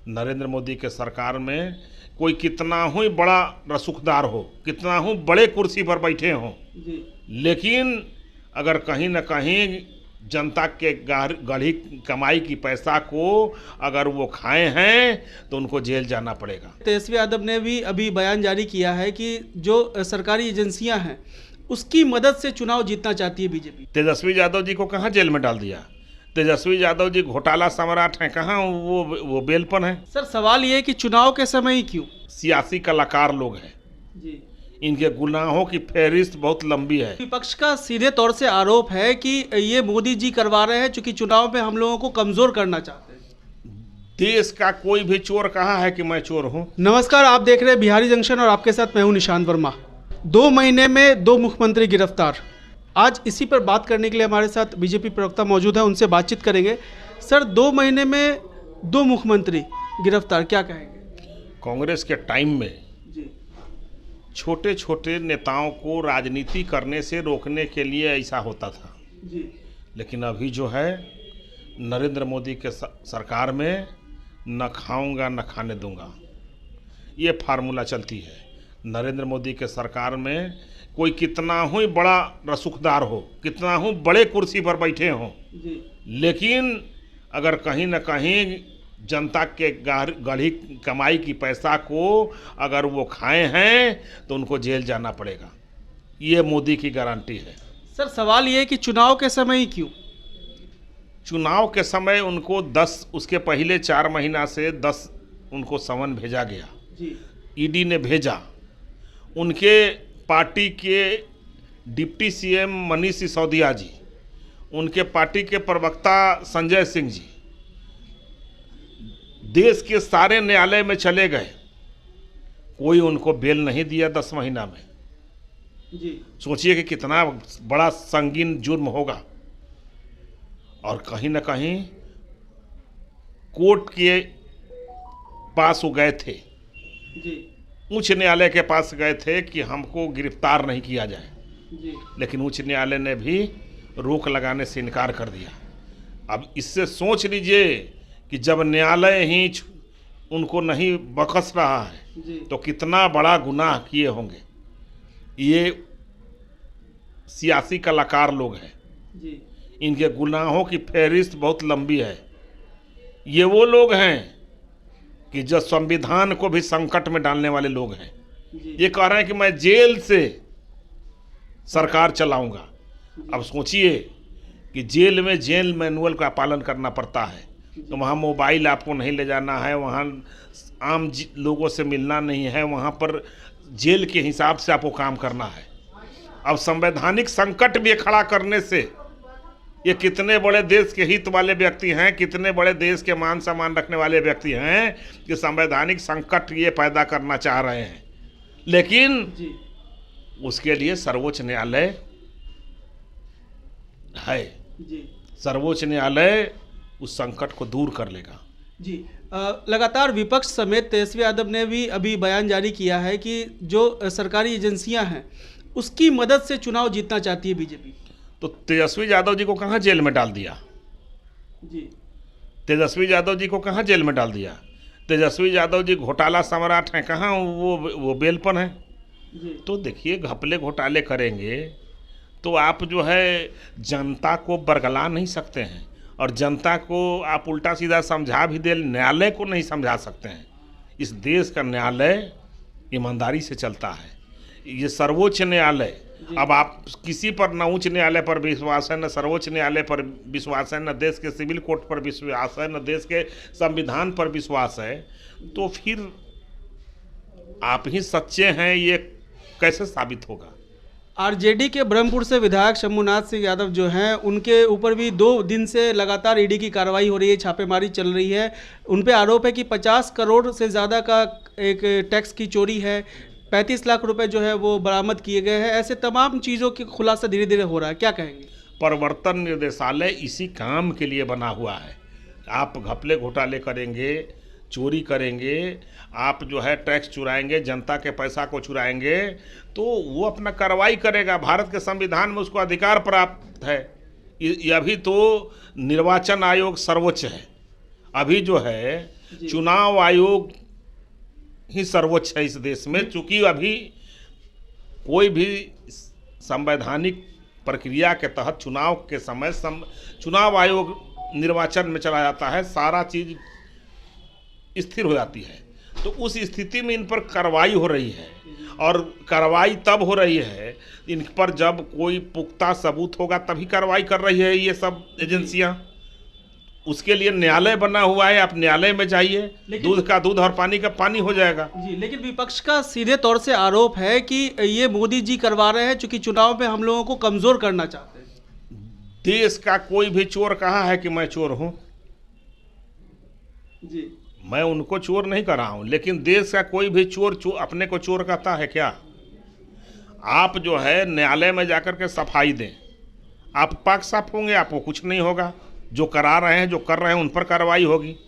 नरेंद्र मोदी के सरकार में कोई कितना ही बड़ा रसूखदार हो, कितना ही बड़े कुर्सी पर बैठे हों, लेकिन अगर कहीं न कहीं जनता के गढ़ी कमाई की पैसा को अगर वो खाए हैं तो उनको जेल जाना पड़ेगा। तेजस्वी यादव ने भी अभी बयान जारी किया है कि जो सरकारी एजेंसियां हैं उसकी मदद से चुनाव जीतना चाहती है बीजेपी। तेजस्वी यादव जी को कहाँ जेल में डाल दिया? तेजस्वी यादव जी घोटाला सम्राट हैं, कहाँ वो बेल पर हैं? सर सवाल ये है कि चुनाव के समय ही क्यों? सियासी कलाकार लोग हैं जी, इनके गुनाहों की फहरिस्त बहुत लंबी है। विपक्ष का सीधे तौर से आरोप है कि ये मोदी जी करवा रहे हैं क्योंकि चुनाव में हम लोगों को कमजोर करना चाहते हैं। देश का कोई भी चोर कहा है कि मैं चोर हूं? नमस्कार, आप देख रहे हैं बिहारी जंक्शन और आपके साथ मैं हूं निशांत वर्मा। 2 महीने में 2 मुख्यमंत्री गिरफ्तार। आज इसी पर बात करने के लिए हमारे साथ बीजेपी प्रवक्ता मौजूद है, उनसे बातचीत करेंगे। सर, 2 महीने में 2 मुख्यमंत्री गिरफ्तार, क्या कहेंगे? कांग्रेस के टाइम में जी, छोटे छोटे नेताओं को राजनीति करने से रोकने के लिए ऐसा होता था, जी, लेकिन अभी जो है नरेंद्र मोदी के सरकार में न खाऊंगा न खाने दूंगा, ये फार्मूला चलती है। नरेंद्र मोदी के सरकार में कोई कितना ही बड़ा रसूखदार हो, कितना ही बड़े कुर्सी पर बैठे हों, लेकिन अगर कहीं न कहीं जनता के गढ़ी कमाई की पैसा को अगर वो खाए हैं तो उनको जेल जाना पड़ेगा। ये मोदी की गारंटी है। सर सवाल ये है कि चुनाव के समय ही क्यों? चुनाव के समय उनको 10, उसके पहले 4 महीना से 10 उनको समन भेजा गया, ईडी ने भेजा। उनके पार्टी के डिप्टी सीएम मनीष सिसोदिया जी, उनके पार्टी के प्रवक्ता संजय सिंह जी देश के सारे न्यायालय में चले गए, कोई उनको बेल नहीं दिया 10 महीना में। जी, सोचिए कि कितना बड़ा संगीन जुर्म होगा। और कहीं न कहीं कोर्ट के पास वो गए थे, जी, उच्च न्यायालय के पास गए थे कि हमको गिरफ्तार नहीं किया जाए, जी, लेकिन उच्च न्यायालय ने भी रोक लगाने से इनकार कर दिया। अब इससे सोच लीजिए कि जब न्यायालय ही उनको नहीं बख्श रहा है तो कितना बड़ा गुनाह किए होंगे। ये सियासी कलाकार लोग हैं, इनके गुनाहों की फहरिस्त बहुत लंबी है। ये वो लोग हैं कि जो संविधान को भी संकट में डालने वाले लोग हैं। ये कह रहे हैं कि मैं जेल से सरकार चलाऊंगा। अब सोचिए कि जेल में जेल मैनुअल का पालन करना पड़ता है, तो वहाँ मोबाइल आपको नहीं ले जाना है, वहाँ आम लोगों से मिलना नहीं है, वहाँ पर जेल के हिसाब से आपको काम करना है। अब संवैधानिक संकट भी खड़ा करने से ये कितने बड़े देश के हित वाले व्यक्ति हैं, कितने बड़े देश के मान सम्मान रखने वाले व्यक्ति हैं कि संवैधानिक संकट ये पैदा करना चाह रहे हैं। लेकिन उसके लिए सर्वोच्च न्यायालय है, सर्वोच्च न्यायालय उस संकट को दूर कर लेगा। जी, लगातार विपक्ष समेत तेजस्वी यादव ने भी अभी बयान जारी किया है कि जो सरकारी एजेंसियां हैं उसकी मदद से चुनाव जीतना चाहती है बीजेपी। तो तेजस्वी यादव जी को कहाँ जेल में डाल दिया? जी, तेजस्वी यादव जी को कहाँ जेल में डाल दिया? तेजस्वी यादव जी घोटाला सम्राट हैं, कहाँ वो बेल पर हैं? तो देखिए, घपले घोटाले करेंगे तो आप जो है जनता को बरगला नहीं सकते हैं, और जनता को आप उल्टा सीधा समझा भी दे, न्यायालय को नहीं समझा सकते हैं। इस देश का न्यायालय ईमानदारी से चलता है, ये सर्वोच्च न्यायालय। अब आप किसी पर न उच्च न्यायालय पर विश्वास है, न सर्वोच्च न्यायालय पर विश्वास है, न देश के सिविल कोर्ट पर विश्वास है, न देश के संविधान पर विश्वास है, तो फिर आप ही सच्चे हैं, ये कैसे साबित होगा? आरजेडी के ब्रह्मपुर से विधायक शंभुनाथ सिंह यादव जो हैं, उनके ऊपर भी 2 दिन से लगातार ईडी की कार्रवाई हो रही है, छापेमारी चल रही है। उन पे आरोप है कि 50 करोड़ से ज़्यादा का एक टैक्स की चोरी है, 35 लाख रुपए जो है वो बरामद किए गए हैं। ऐसे तमाम चीज़ों की खुलासा धीरे धीरे हो रहा है, क्या कहेंगे? प्रवर्तन निदेशालय इसी काम के लिए बना हुआ है। आप घपले घोटाले करेंगे, चोरी करेंगे, आप जो है टैक्स चुराएंगे, जनता के पैसा को चुराएंगे, तो वो अपना कार्रवाई करेगा। भारत के संविधान में उसको अधिकार प्राप्त है। ये अभी तो निर्वाचन आयोग सर्वोच्च है, अभी जो है चुनाव आयोग ही सर्वोच्च है इस देश में, चूंकि अभी कोई भी संवैधानिक प्रक्रिया के तहत चुनाव के समय चुनाव आयोग निर्वाचन में चला जाता है, सारा चीज स्थिर हो जाती है। तो उस स्थिति में इन पर कार्रवाई हो रही है, और कार्रवाई तब हो रही है इन पर जब कोई पुख्ता सबूत होगा, तभी कार्रवाई कर रही है ये सब एजेंसियां। उसके लिए न्यायालय बना हुआ है, आप न्यायालय में जाइए, दूध का दूध और पानी का पानी हो जाएगा। जी, लेकिन विपक्ष का सीधे तौर से आरोप है कि ये मोदी जी करवा रहे हैं क्योंकि चुनाव में हम लोगों को कमजोर करना चाहते हैं। देश का कोई भी चोर कहा है कि मैं चोर हूं? जी, मैं उनको चोर नहीं कर रहा हूं, लेकिन देश का कोई भी चोर अपने को चोर कहता है क्या? आप जो है न्यायालय में जाकर के सफाई दें, आप पाक साफ होंगे, आपको कुछ नहीं होगा। जो करा रहे हैं, जो कर रहे हैं, उन पर कार्रवाई होगी।